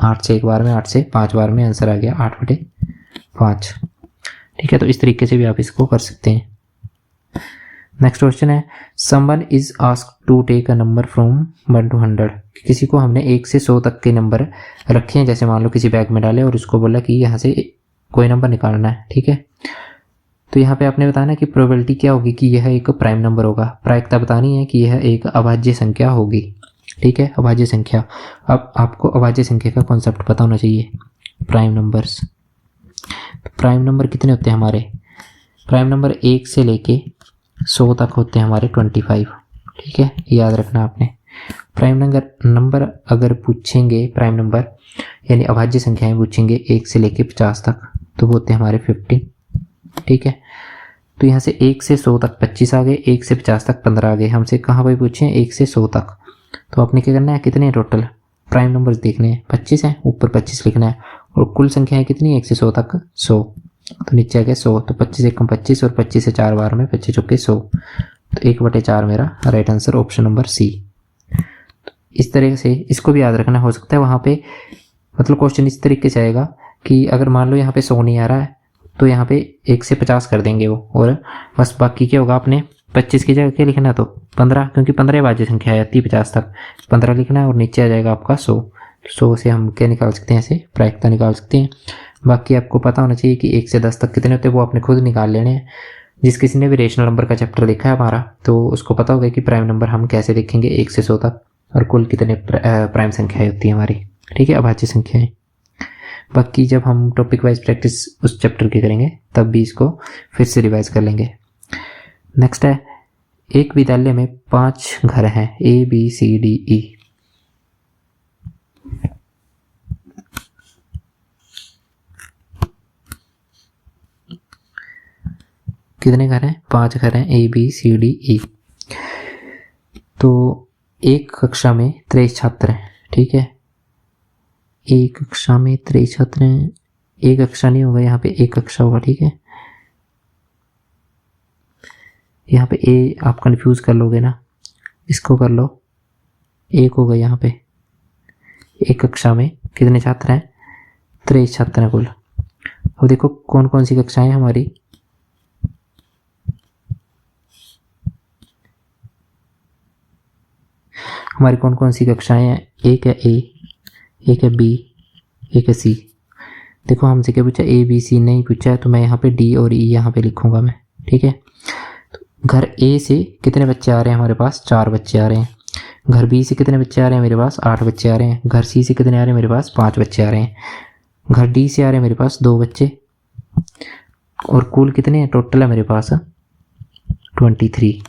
8 से 1 बार में, 8 से 5 बार में, आंसर आ गया 8/5। ठीक है, तो इस तरीके से भी आप इसको कर सकते हैं। नेक्स्ट क्वेश्चन है, someone is asked to take a number from 1 to 100। किसी को हमने 1 से 100 तक के नंबर रखे हैं, जैसे मान लो किसी बैग में डाले और उसको बोला कि यहाँ से कोई नंबर निकालना है, ठीक है, तो यहाँ पे आपने बताना कि प्रोबेबिलिटी क्या होगी कि यह एक प्राइम नंबर होगा, प्रायिकता बतानी है कि यह एक अभाज्य संख्या होगी। ठीक है, अभाज्य संख्या। अब आपको अभाज्य संख्या का कॉन्सेप्ट पता होना चाहिए। प्राइम नंबर्स, प्राइम नंबर कितने होते हैं हमारे? प्राइम नंबर 1 से लेके 100 तक होते हैं हमारे 25। ठीक है, याद रखना आपने। प्राइम नंबर अगर पूछेंगे, प्राइम नंबर यानी अभाज्य संख्याएं पूछेंगे 1 से लेके 50 तक, तो वो होते हैं हमारे 15। ठीक है, तो यहाँ से 1 से 100 तक 25 आ गए, 1 से 50 तक 15 आ गए। हमसे कहाँ पर पूछे? 1 से 100 तक। तो आपने क्या करना है, कितने टोटल प्राइम नंबर्स देखने हैं? 25 हैं, ऊपर 25 लिखना है। और कुल संख्या है कितनी? 1 से 100 तक 100, तो नीचे आ गया 100। तो 25 एकम 25 और 25 से 4 बार में 25 चौके 100, तो 1/4 मेरा right answer option number C. इस तरह से इसको भी याद रखना। हो सकता है वहाँ पे मतलब क्वेश्चन इस तरीके से आएगा कि अगर मान लो यहाँ पे 100 नहीं आ रहा है तो यहाँ पे 1 से 50 कर देंगे वो, और बस बाकी क्या होगा, आपने 25 की जगह क्या लिखना है? तो 15, क्योंकि 15 अभाज्य संख्या आती है 50 तक, 15 लिखना है और नीचे आ जाएगा आपका 100। 100 से हम क्या निकाल सकते हैं? ऐसे प्रायिकता निकाल सकते हैं। बाकी आपको पता होना चाहिए कि 1 से 10 तक कितने होते हैं, वो आपने खुद निकाल लेने हैं। जिस किसी ने भी रेशनल नंबर का चैप्टर देखा है हमारा, तो उसको पता होगा कि प्राइम नंबर हम कैसे देखेंगे 1 से 100 तक, और कुल कितने प्राइम संख्याएं होती है हमारी। ठीक है, अभाज्य संख्याएं। बाकी जब हम टॉपिक वाइज प्रैक्टिस उस चैप्टर की करेंगे तब भी इसको फिर से रिवाइज कर लेंगे। नेक्स्ट है, एक विद्यालय में 5 घर हैं, A B C D E। कितने घर हैं? 5 घर हैं, A B C D E। तो एक कक्षा में 23 छात्र हैं। ठीक है, एक कक्षा में 23 छात्र हैं। एक कक्षा नहीं होगा यहाँ पे, एक कक्षा होगा। ठीक है, यहाँ पे ए आप कंफ्यूज कर लोगे ना, इसको कर लो, एक होगा यहाँ पे। एक कक्षा में कितने छात्र हैं? 23 छात्र हैं कुल। अब देखो कौन कौन सी कक्षाएं हैं हमारी। हमारी कौन कौन सी कक्षाएं हैं? एक है ए, एक है बी, एक है सी। देखो हमसे क्या पूछा? A B C नहीं पूछा है, तो मैं यहाँ पे D और E यहाँ पे लिखूंगा मैं। ठीक है, तो घर A से कितने बच्चे आ रहे हैं हमारे पास? 4 बच्चे आ रहे हैं। घर B से कितने बच्चे आ रहे हैं मेरे पास? 8 बच्चे आ रहे हैं। घर C से कितने आ रहे हैं मेरे पास? 5 बच्चे आ रहे हैं। घर D से आ रहे हैं मेरे पास 2 बच्चे। और कुल कितने हैं टोटल है मेरे पास? 23।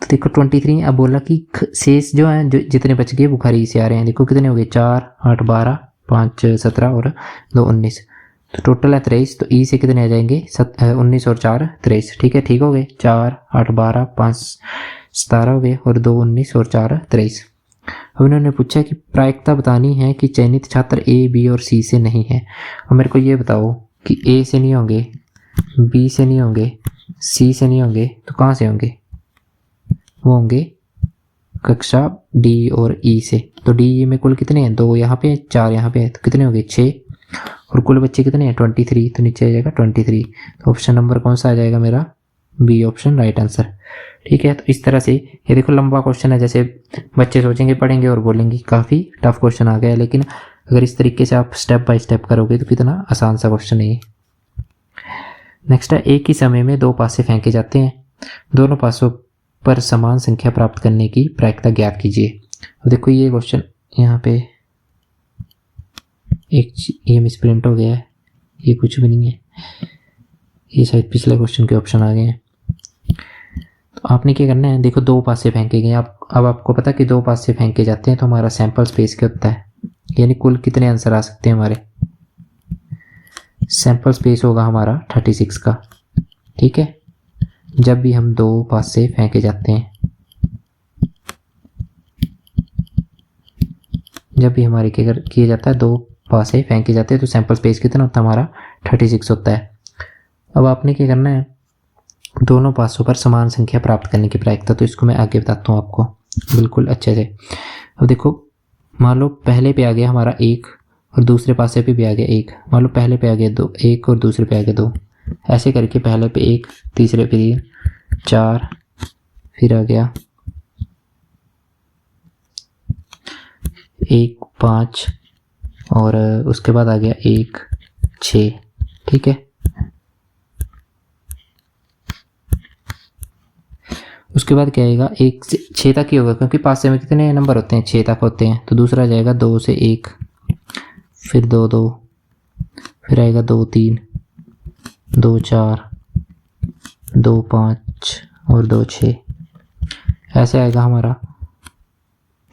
तो देखो 23। अब बोला कि शेष जो है, जो जितने बच गए वो घर ई से आ रहे हैं। देखो कितने हो गए? 4 8 12 5 17 और 2 19, तो टोटल है 23। तो ई से कितने आ जाएंगे? 19 और 4 23। ठीक है, ठीक हो गए। 4 8 12 5 17 हो गए, और 2 19 और 4 23। अब इन्होंने पूछा कि प्रायिकता बतानी है कि चयनित छात्र A B और C से नहीं है। अब मेरे को ये बताओ कि A से नहीं होंगे, B से नहीं होंगे, C से नहीं होंगे, तो कहाँ से होंगे? वो होंगे कक्षा D और E से। तो D में कुल कितने हैं? 2 यहाँ पे, 4 यहाँ पे है, तो कितने हो गए? 6। और कुल बच्चे कितने हैं? 23। तो नीचे आ जाएगा 23। तो ऑप्शन नंबर कौन सा आ जाएगा मेरा? B option right answer. ठीक है, तो इस तरह से ये देखो लंबा क्वेश्चन है, जैसे बच्चे सोचेंगे पढ़ेंगे और बोलेंगे काफ़ी टफ क्वेश्चन आ गया, लेकिन अगर इस तरीके से आप स्टेप बाय स्टेप करोगे तो कितना आसान सा क्वेश्चन है ये। नेक्स्ट है, एक ही समय में 2 पासे फेंके जाते हैं, दोनों पासों पर समान संख्या प्राप्त करने की प्रायिकता ज्ञात कीजिए। अब देखो ये क्वेश्चन यहाँ पे एक ये मिसप्रिंट हो गया है, ये कुछ भी नहीं है, ये शायद पिछले क्वेश्चन के ऑप्शन आ गए हैं। तो आपने क्या करना है, देखो 2 पासे फेंके गए। अब आपको पता है कि 2 पासे फेंके जाते हैं तो हमारा सैंपल स्पेस क्या होता है, यानी कुल कितने आंसर आ सकते हैं हमारे। सैंपल स्पेस होगा हमारा 36 का। ठीक है, जब भी हम 2 पासे फेंके जाते हैं, जब भी हमारे क्या किया जाता है, 2 पासे फेंके जाते हैं तो सैंपल स्पेस कितना होता है हमारा? 36 होता है। अब आपने क्या करना है, दोनों पासों पर समान संख्या प्राप्त करने की प्रायिकता, तो इसको मैं आगे बताता हूँ आपको बिल्कुल अच्छे से। अब देखो मान लो पहले पे आ गया हमारा 1 और दूसरे पासे पे भी आ गया 1। मान लो पहले पे आ गया 2 1 और दूसरे पे आ गया 2, ऐसे करके पहले पे 1, तीसरे पे 3, 4, फिर आ गया 1 5, और उसके बाद आ गया 1 6, ठीक है। उसके बाद क्या आएगा, 1 से 6 तक ही होगा क्योंकि पासे में कितने नंबर होते हैं, 6 तक होते हैं। तो दूसरा जाएगा 2 से 1, फिर 2 2, फिर आएगा 2 3, 2 4, 2 5 और 2 6। ऐसे आएगा हमारा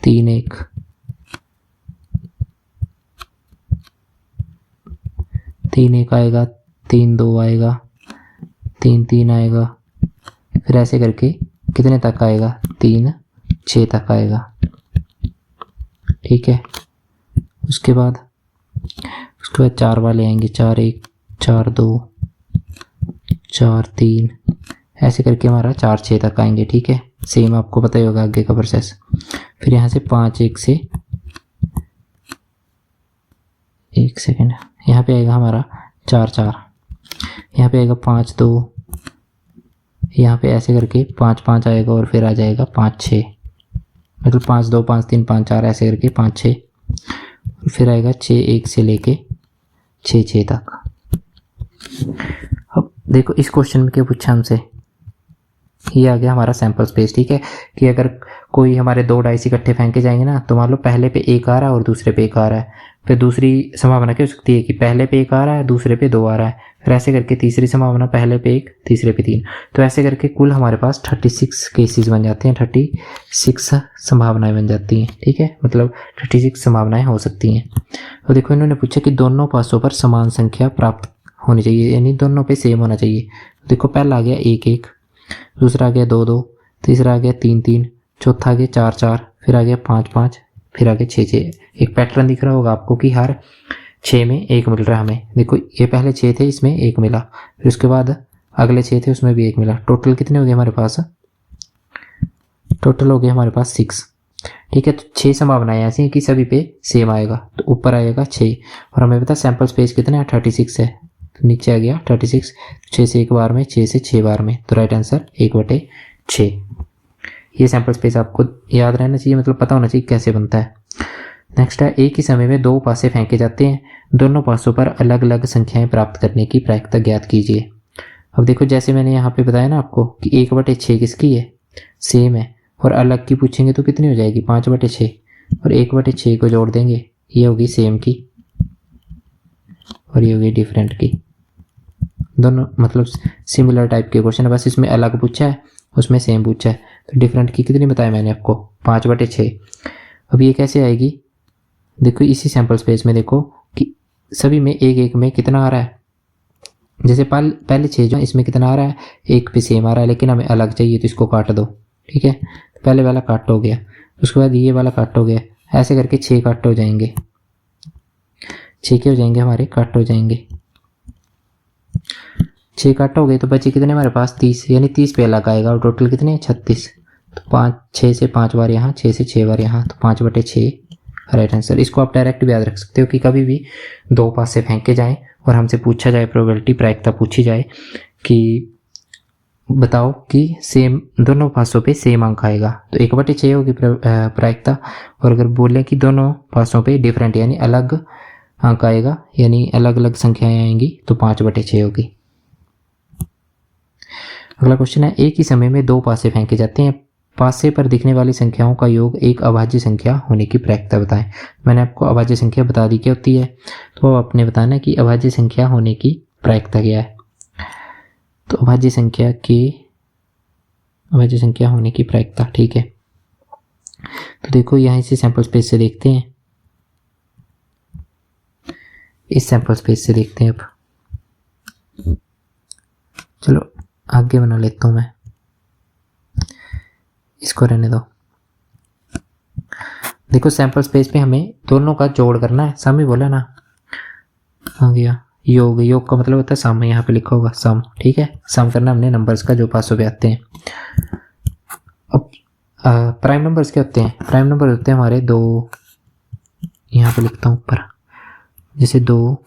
3 1, 3 1 आएगा, 3 2 आएगा, 3 3 आएगा, फिर ऐसे करके कितने तक आएगा, 3 6 तक आएगा। ठीक है। उसके बाद 4 वाले आएंगे, 4 1, 4 2, 4 3, ऐसे करके हमारा 4 6 तक आएंगे। ठीक है, सेम आपको पता ही होगा आगे का प्रोसेस। फिर यहाँ से 5 1 से, एक सेकेंड, यहाँ पे आएगा हमारा 4 4, यहाँ पे आएगा 5 2, यहाँ पे ऐसे करके 5 5 आएगा और फिर आ जाएगा 5 6, मतलब 5 2 5 3 5 4 ऐसे करके 5 6, फिर आएगा 6 1 से लेके 6 6 तक। अब देखो इस क्वेश्चन में क्या पूछा हमसे, ये आ गया हमारा सैंपल स्पेस। ठीक है, कि अगर कोई हमारे 2 डाइस इकट्ठे फेंके जाएंगे ना, तो मान लो पहले पे 1 आ रहा है और दूसरे पे 1 आ रहा है, फिर दूसरी संभावना क्या हो सकती है कि पहले पे 1 आ रहा है, दूसरे पे 2 आ रहा है, फिर ऐसे करके तीसरी संभावना पहले पे 1, तीसरे पे 3। तो ऐसे करके कुल हमारे पास 36 केसेस बन जाते हैं, 36 संभावनाएं बन जाती हैं। ठीक है, मतलब 36 संभावनाएं हो सकती हैं। तो देखो इन्होंने पूछा कि दोनों पासों पर समान संख्या प्राप्त होनी चाहिए, यानी दोनों पे सेम होना चाहिए। देखो पहला आ गया 1 1, दूसरा आ गया 2 2, तीसरा आ गया 3 3, चौथा आ गया 4 4, फिर आ गया 5 5, फिर आ गया 6 6। एक पैटर्न दिख रहा होगा आपको कि हर 6 में 1 मिल रहा है हमें। देखो ये पहले 6 थे, इसमें 1 मिला, फिर उसके बाद अगले 6 थे, उसमें भी 1 मिला। टोटल कितने हो गए हमारे पास, टोटल हो गए हमारे पास 6। ठीक है, तो 6 संभावनाएं ऐसी हैं कि सभी पे सेम आएगा, तो ऊपर आएगा 6 और हमें पता सैंपल स्पेस कितना है, 36 है, तो नीचे आ गया 36। 6 से 1 बार में, 6 से 6 बार में, तो राइट आंसर 1/6। ये सैंपल स्पेस आपको याद रहना चाहिए, मतलब पता होना चाहिए कैसे बनता है। नेक्स्ट है, एक ही समय में 2 पासे फेंके जाते हैं, दोनों पासों पर अलग अलग संख्याएं प्राप्त करने की प्रायिकता ज्ञात कीजिए। अब देखो जैसे मैंने यहाँ पे बताया ना आपको कि 1/6 किसकी है, सेम है, और अलग की पूछेंगे तो कितनी हो जाएगी, 5/6, और 1/6 को जोड़ देंगे, ये होगी सेम की और ये होगी डिफरेंट की। दोनों मतलब सिमिलर टाइप के क्वेश्चन है, बस इसमें अलग पूछा है, उसमें सेम पूछा है। तो डिफरेंट की कितनी बताया मैंने आपको, 5/6। अब ये कैसे आएगी, देखो इसी सैंपल स्पेस में देखो कि सभी में 1 1 में कितना आ रहा है, जैसे पहले 6 जो इसमें कितना आ रहा है, 1 पे सेम आ रहा है, लेकिन हमें अलग चाहिए तो इसको काट दो। ठीक है, पहले वाला काट हो गया, उसके बाद ये वाला काट हो गया, ऐसे करके 6 काट हो जाएंगे, 6 के हो जाएंगे हमारे, काट हो जाएंगे। 6 काट हो गए तो बचे कितने हमारे पास, 30, यानी 30 पे अलग आएगा, और टोटल कितने 36। तो 6 से 5 बार यहाँ, 6 से 6 बार यहाँ, तो 5/6 राइट आंसर। इसको आप डायरेक्ट भी याद रख सकते हो कि कभी भी 2 पासे फेंके जाएं और हमसे पूछा जाए, प्रोबेबिलिटी प्रायिकता पूछी जाए कि बताओ कि सेम दोनों पासों पे सेम अंक आएगा, तो 1/6 होगी प्रायिकता। और अगर बोलें कि दोनों पासों पे डिफरेंट यानी अलग अंक आएगा, यानी अलग अलग संख्याएं आएंगी, तो 5/6 होगी। अगला क्वेश्चन है, एक ही समय में 2 पासे फेंके जाते हैं, पासे पर दिखने वाली संख्याओं का योग एक अभाज्य संख्या होने की प्रायिकता बताएं। मैंने आपको अभाज्य संख्या बता दी क्या होती है, तो आपने बताना कि अभाज्य संख्या होने की प्रायिकता क्या है। तो अभाज्य संख्या होने की प्रायिकता, ठीक है। तो देखो यहाँ से सैंपल स्पेस से देखते हैं, इस सैंपल स्पेस से देखते हैं। अब चलो आगे बना लेता हूँ मैं, इसको रहने दो। देखो सैंपल स्पेस पे हमें दोनों का जोड़ करना है, सम ही बोला ना, हो गया योग। योग का मतलब होता है सम, यहाँ पे लिखा होगा सम, ठीक है। सम करना हमने नंबर्स का जो पासों पे आते हैं। अब प्राइम नंबर्स क्या होते हैं, प्राइम नंबर होते हैं हमारे 2, यहाँ पे लिखता हूँ ऊपर, जैसे 2।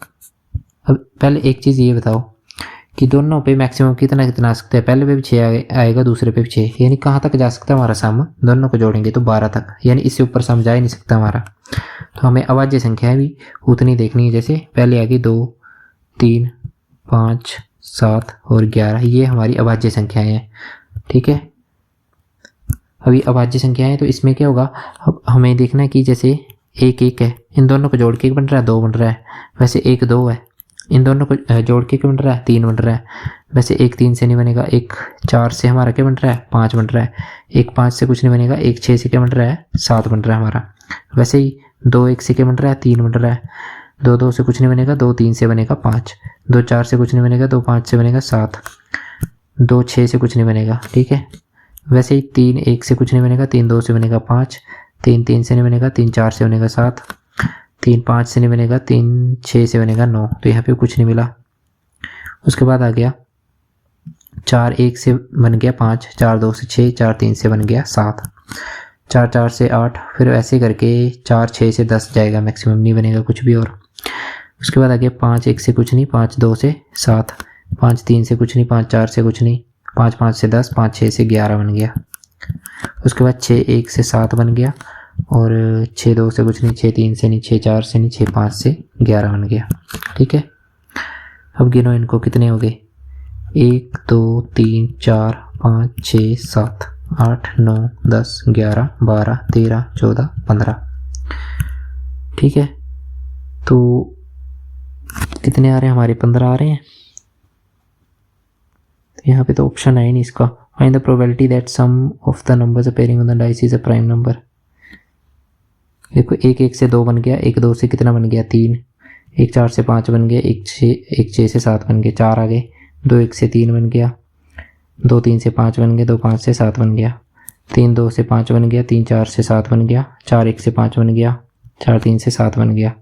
अब पहले एक चीज़ ये बताओ कि दोनों पे मैक्सिमम कितना कितना आ सकता है, पहले पे भी 6 आएगा, दूसरे पे भी 6, यानी कहाँ तक जा सकता है हमारा सम, दोनों को जोड़ेंगे तो 12 तक, यानी इससे ऊपर सम जा ही नहीं सकता हमारा। तो हमें अभाज्य संख्या भी उतनी देखनी है, जैसे पहले आ गई 2 3 5, 7 और 11 ये हमारी अभाज्य संख्याएं हैं। ठीक है, अभी अभाज्य संख्याएं हैं तो इसमें क्या होगा, अब हमें देखना है कि जैसे 1 1 है, इन दोनों को जोड़ के 1 बन रहा है, 2 बन रहा है। वैसे 1 2 है, इन दोनों को जोड़ के क्या बन रहा है, 3 बन रहा है। वैसे 1 3 से नहीं बनेगा, 1 4 से हमारा क्या बन रहा है, 5 बन रहा है। 1 5 से कुछ नहीं बनेगा, 1 6 से क्या बन रहा है, 7 बन रहा है हमारा। वैसे ही 2 1 से क्या बन रहा है, 3 बन रहा है। 2 2 से कुछ नहीं बनेगा, 2 3 से बनेगा 5। 2 4 से कुछ नहीं बनेगा, 2 5 से बनेगा 7। 2 6 से कुछ नहीं बनेगा। ठीक है, वैसे ही 3 1 से कुछ नहीं बनेगा, 3 2 से बनेगा 5। 3 3 से नहीं बनेगा, 3 4 से बनेगा 7। 3 5 से नहीं बनेगा, 3 6 से बनेगा 9। तो यहाँ पे कुछ नहीं मिला। उसके बाद आ गया 4 1 से बन गया 5, 4 2 से 6, 4 3 से बन गया 7, 4 4 से 8। फिर ऐसे करके 4 6 से 10 जाएगा, मैक्सिमम नहीं बनेगा कुछ भी और। उसके बाद आ गया 5 1 से कुछ नहीं, 5 2 से 7, 5 3 से कुछ नहीं, 5 4 से कुछ नहीं, 5 5 से 10, 5 6 से 11 बन गया। उसके बाद 6 1 से 7 बन गया और 6 2 से कुछ नहीं, 6 3 से नहीं, 6 4 से नहीं, 6 5 से 11 बन गया। ठीक है, अब गिनो इनको, कितने हो गए, 1 2 3 4 5 6 7 8 9 10 11 12 13 14 15। ठीक है, तो कितने आ रहे हैं हमारे, 15 आ रहे हैं। यहाँ पे तो ऑप्शन है ही नहीं इसका। Find the probability that sum of the numbers appearing on the dice is a prime number. देखो 1 1 से 2 बन गया, 1 2 से कितना बन गया, 3। 1 4 से 5 बन गया, 1 6 से 7 बन गया, 4 आ गए। 2 1 से 3 बन गया, 2 3 से 5 बन गया, 2 5 से 7 बन गया। 3 2 से 5 बन गया, 3 4 से 7 बन गया, 4 1 से 5 बन गया, 4 3 से 7 बन गया।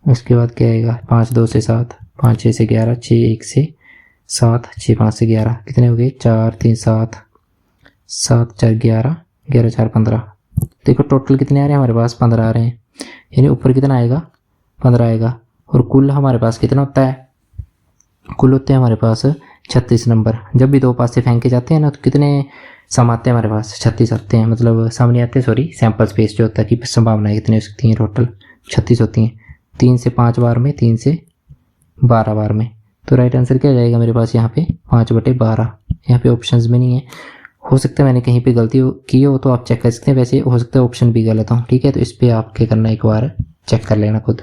उसके बाद क्या आएगा, 5 2 से 7, 5 6 से 11, 6 1 से 7, 6 5 से 11, कितने हो गए, 4 3 7, 7 4 11, 11 4 15। देखो टोटल कितने आ रहे हैं हमारे पास, 15 आ रहे हैं। यानी ऊपर कितना आएगा, 15 आएगा। और कुल हमारे पास कितना होता है, कुल होते हैं हमारे पास 36 नंबर। जब भी 2 पास से फेंके जाते हैं ना, तो कितने सम आते हैं हमारे पास, 36 आते हैं। मतलब सम नहीं आते, सॉरी, सैंपल स्पेस जो होता है कि संभावनाएं कितनी हो सकती हैं, टोटल 36 होती हैं। 3 से 5 बार में, 3 से 12 बार में। तो राइट आंसर क्या जाएगा मेरे पास यहाँ पे, 5/12। यहाँ पे ऑप्शंस में नहीं है। हो सकता है मैंने कहीं पे गलती की हो, तो आप चेक कर सकते हैं। वैसे हो सकता है ऑप्शन भी गलत हो। ठीक है, तो इस पर आप क्या करना, एक बार चेक कर लेना खुद।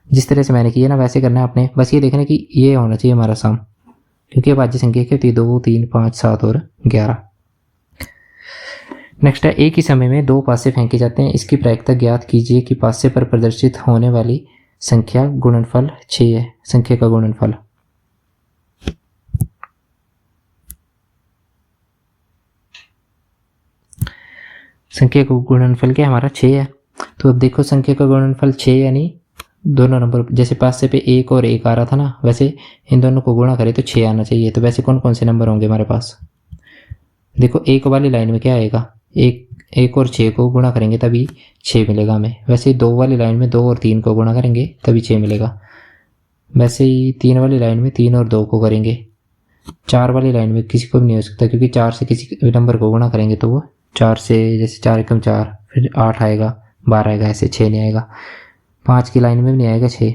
जिस तरह से मैंने किया ना वैसे करना है आपने। बस ये देखना कि ये होना चाहिए हमारा सम, क्योंकि अभाज्य संख्या क्या होती है, 2 3 5 7 और 11। नेक्स्ट है, एक ही समय में 2 पासे फेंके जाते हैं, इसकी प्रायिकता ज्ञात कीजिए कि पासे पर प्रदर्शित होने वाली संख्या गुणनफल 6 है। संख्या का गुणनफल, संख्या का गुणनफल क्या हमारा 6 है। तो अब देखो संख्या का गुणनफल 6, यानी दोनों नंबर, जैसे पासे पे 1 और 1 आ रहा था ना, वैसे इन दोनों को गुणा करें तो 6 आना चाहिए। तो वैसे कौन कौन से नंबर होंगे हमारे पास, देखो 1 वाली लाइन में क्या आएगा, 1 और 6 को गुणा करेंगे तभी 6 मिलेगा हमें। वैसे 2 वाली लाइन में 2 और 3 को गुणा करेंगे तभी 6 मिलेगा। वैसे ही 3 वाली लाइन में 3 और 2 को करेंगे। 4 वाली लाइन में किसी को भी नहीं हो सकता, क्योंकि 4 से किसी नंबर को गुणा करेंगे तो वो 4 से, जैसे 4 एकम 4, फिर 8 आएगा, 12 आएगा, ऐसे 6 नहीं आएगा। 5 की लाइन में भी नहीं आएगा 6,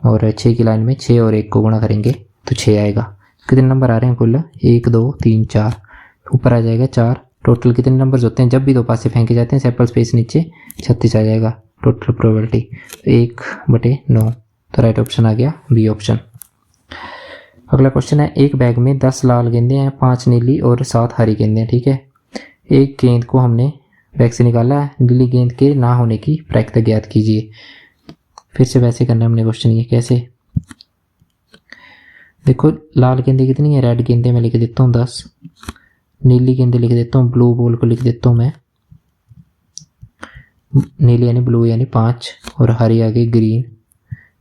और 6 की लाइन में 6 और 1 को गुणा करेंगे तो 6 आएगा। कितने नंबर आ रहे हैं कुल, 1 2 3 4, ऊपर आ जाएगा 4। टोटल कितने नंबर्स होते हैं, जब भी 2 पासे फेंके जाते हैं सैंपल स्पेस नीचे 36 आ जाएगा टोटल प्रोबेबिलिटी, 1/9। तो राइट ऑप्शन आ गया बी ऑप्शन। अगला क्वेश्चन है, एक बैग में 10 लाल गेंदे हैं, 5 नीली और 7 हरी गेंदे हैं। ठीक है, एक गेंद को हमने बैग से निकाला है, नीली गेंद के ना होने की प्रायिकता ज्ञात कीजिए। फिर से वैसे करना है हमने क्वेश्चन, ये कैसे, देखो लाल गेंदे कितनी है, रेड गेंदे में लिख देता हूँ 10, नीली गेंदे लिख देता हूँ, ब्लू बॉल को लिख देता हूँ मैं, नीली यानी ब्लू यानी 5, और हरी आ गई ग्रीन,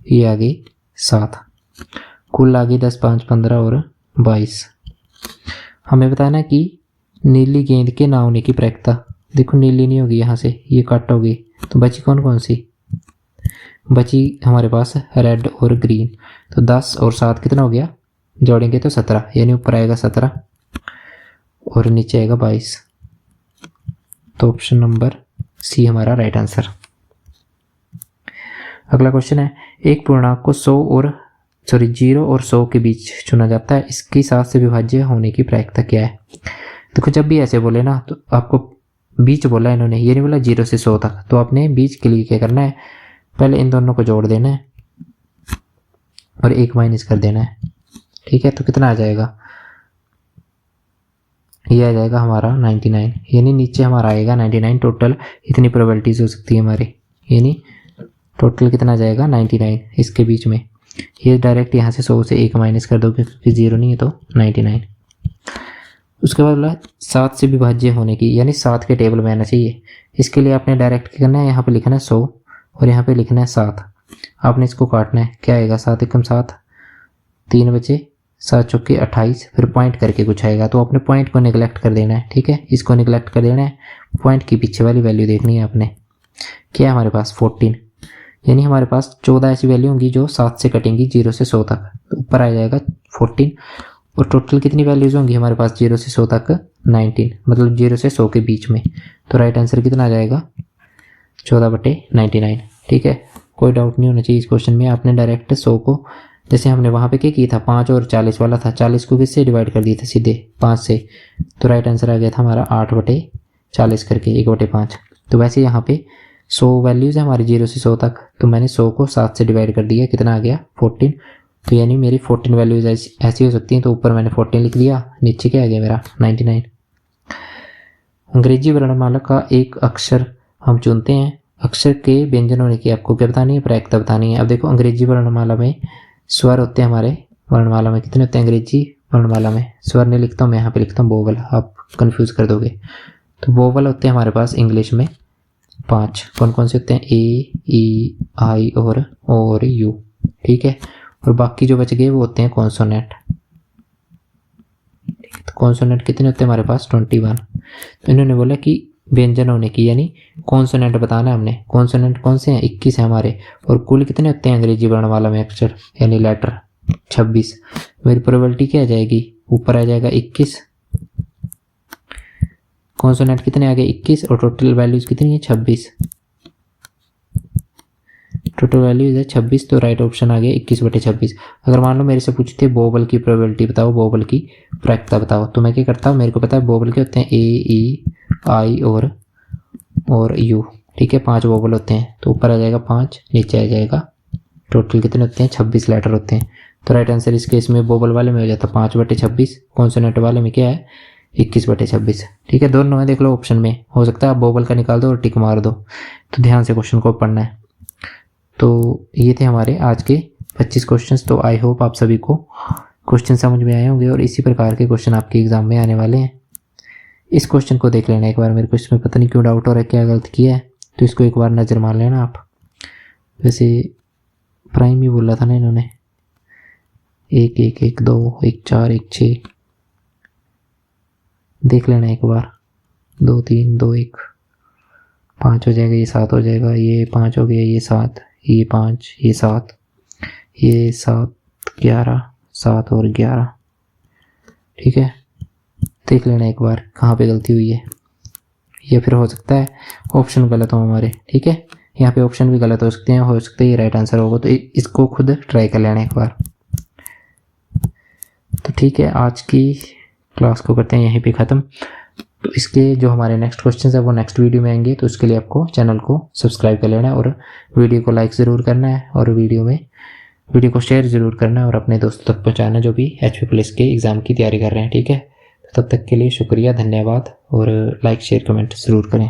ये आ गई 7। कुल आ गई 10 5 15 और 22। हमें बताना कि नीली गेंद के ना होने की प्रायिकता। देखो नीली नहीं होगी, यहाँ से ये कट होगी, तो बची कौन कौन सी, बची हमारे पास रेड और ग्रीन। तो 10 और 7 कितना हो गया, जोड़ेंगे तो 17, यानी ऊपर आएगा 17 और नीचे आएगा 22। तो ऑप्शन नंबर सी हमारा राइट आंसर। अगला क्वेश्चन है, एक पूर्णांक को 100 और सॉरी 0 और 100 के बीच चुना जाता है, इसकी 7 से विभाज्य होने की प्रायिकता क्या है। देखो जब भी ऐसे बोले ना तो आपको बीच बोला इन्होंने, ये नहीं बोला 0 से 100 तक, तो आपने बीच के लिए क्या करना है, पहले इन दोनों को जोड़ देना है और 1 माइनस कर देना है। ठीक है, तो कितना आ जाएगा, ये आ जाएगा हमारा 99, यानी नीचे हमारा आएगा 99। टोटल इतनी प्रोबेबिलिटीज हो सकती है हमारे, यानी टोटल कितना आ जाएगा 99 इसके बीच में। ये डायरेक्ट यहाँ से 100 से 1 माइनस कर दो क्योंकि 0 नहीं है तो 99। उसके बाद बोला 7 से विभाज्य होने की, यानी 7 के टेबल में आना चाहिए। इसके लिए आपने डायरेक्ट क्या करना है, यहाँ पे लिखना है 100 और यहाँ पे लिखना है 7। आपने इसको काटना है, क्या आएगा 7 एकम 7, 3 बचे 7 चौके 28, फिर पॉइंट करके कुछ आएगा, तो अपने पॉइंट को निगलेक्ट कर देना है। ठीक है, इसको निगलेक्ट कर देना है, पॉइंट की पीछे वाली वैल्यू देखनी है आपने। क्या है हमारे पास 14, यानी हमारे पास 14 ऐसी वैल्यू होंगी जो 7 से कटेंगी 0 से 100 तक, तो ऊपर आ जाएगा 14। और टोटल कितनी वैल्यूज होंगी हमारे पास 0 से 100 तक 19, मतलब 0 से 100 के बीच में। तो राइट आंसर कितना आ जाएगा 14/99। ठीक है, कोई डाउट नहीं होना चाहिए इस क्वेश्चन में। आपने डायरेक्ट 100 को, जैसे हमने वहाँ पे क्या किया था 5 और 40 वाला था, 40 को किससे डिवाइड कर दिया था सीधे 5 से, तो राइट आंसर आ गया था हमारा 8/40 करके 1/5। तो वैसे यहाँ पे 100 वैल्यूज़ है हमारी 0 से 100 तक, तो मैंने 100 को 7 से डिवाइड कर दिया, कितना आ गया 14। तो यानी मेरी 14 वैल्यूज़ ऐसी हो सकती हैं, तो ऊपर मैंने 14 लिख दिया, नीचे क्या आ गया मेरा 99। अंग्रेजी वर्णमाला का एक अक्षर हम चुनते हैं, अक्षर के व्यंजन होने की आपको क्या बतानी है, प्रायिकता बतानी है। अब देखो अंग्रेजी वर्णमाला में स्वर होते हैं हमारे, वर्णमाला में कितने होते हैं अंग्रेजी वर्णमाला में, स्वर नहीं लिखता हूँ मैं, यहाँ पे लिखता हूँ वोवल, आप कंफ्यूज कर दोगे। तो वोवल होते हैं हमारे पास इंग्लिश में 5, कौन कौन से होते हैं, ए, ई, आई और ओ और यू। ठीक है, और बाकी जो बच गए वो होते हैं कॉन्सोनेंट। तो कॉन्सोनेंट कितने होते हैं हमारे पास 21। तो इन्होंने बोला कि व्यंजन होने की, यानी कॉन्सोनेंट बताना है हमने। कॉन्सोनेंट कौन से हैं 21 है हमारे, और कुल कितने होते हैं अंग्रेजी वर्णमाला में अक्षर यानी लेटर 26। मेरी प्रोबेबिलिटी क्या आ जाएगी, ऊपर आ जाएगा 21, कॉन्सोनेंट कितने आ गए 21 और टोटल वैल्यूज कितनी है 26, टोटल वैल्यूज है 26। तो राइट ऑप्शन आ गया 21/26। अगर मान लो मेरे से पूछते वोवल की प्रोबेबिलिटी बताओ, वोवल की प्रायिकता बताओ, तो मैं क्या करता हूँ, मेरे को पता है वोवल के होते हैं ए, ई, आई और यू। ठीक है, 5 वोवल होते हैं, तो ऊपर आ जाएगा 5, नीचे आ जाएगा, टोटल कितने होते हैं 26 लेटर होते हैं। तो राइट आंसर इस केस में वोवल वाले में हो जाता 5/26, कॉन्सोनेंट वाले में क्या है 21/26। ठीक है, दोनों है देख लो ऑप्शन में, हो सकता है आप वोवल का निकाल दो और टिक मार दो। तो ध्यान से क्वेश्चन को पढ़ना है। तो ये थे हमारे आज के 25 क्वेश्चंस। तो आई होप आप सभी को क्वेश्चन समझ में आए होंगे और इसी प्रकार के क्वेश्चन आपके एग्जाम में आने वाले हैं। इस क्वेश्चन को देख लेना एक बार, मेरे को इसमें पता नहीं क्यों डाउट हो रहा है, क्या गलत किया है, तो इसको एक बार नज़र मार लेना आप। वैसे प्राइम ही बोला था ना इन्होंने, 1 1 1 2 1 4 1 6, देख लेना एक बार, 2 3 2 1 5 हो जाएगा, ये 7 हो जाएगा, ये 5 हो गया, ये 7, ये 5, ये 7, ये 7 11, 7 और 11। ठीक है, देख लेना एक बार कहाँ पे गलती हुई है, या फिर हो सकता है ऑप्शन गलत हो हमारे। ठीक है, यहाँ पे ऑप्शन भी गलत हो सकते हैं, हो सकता है ये राइट आंसर होगा, तो इसको खुद ट्राई कर लेना एक बार। तो ठीक है, आज की क्लास को करते हैं यहीं पे ख़त्म। तो इसके जो हमारे नेक्स्ट क्वेश्चन है वो नेक्स्ट वीडियो में आएंगे, तो उसके लिए आपको चैनल को सब्सक्राइब कर लेना है और वीडियो को लाइक ज़रूर करना है और वीडियो को शेयर ज़रूर करना है और अपने दोस्तों तक पहुँचाना जो भी HP पुलिस के एग्ज़ाम की तैयारी कर रहे हैं। ठीक है, तब तक के लिए शुक्रिया, धन्यवाद, और लाइक शेयर कमेंट ज़रूर करें।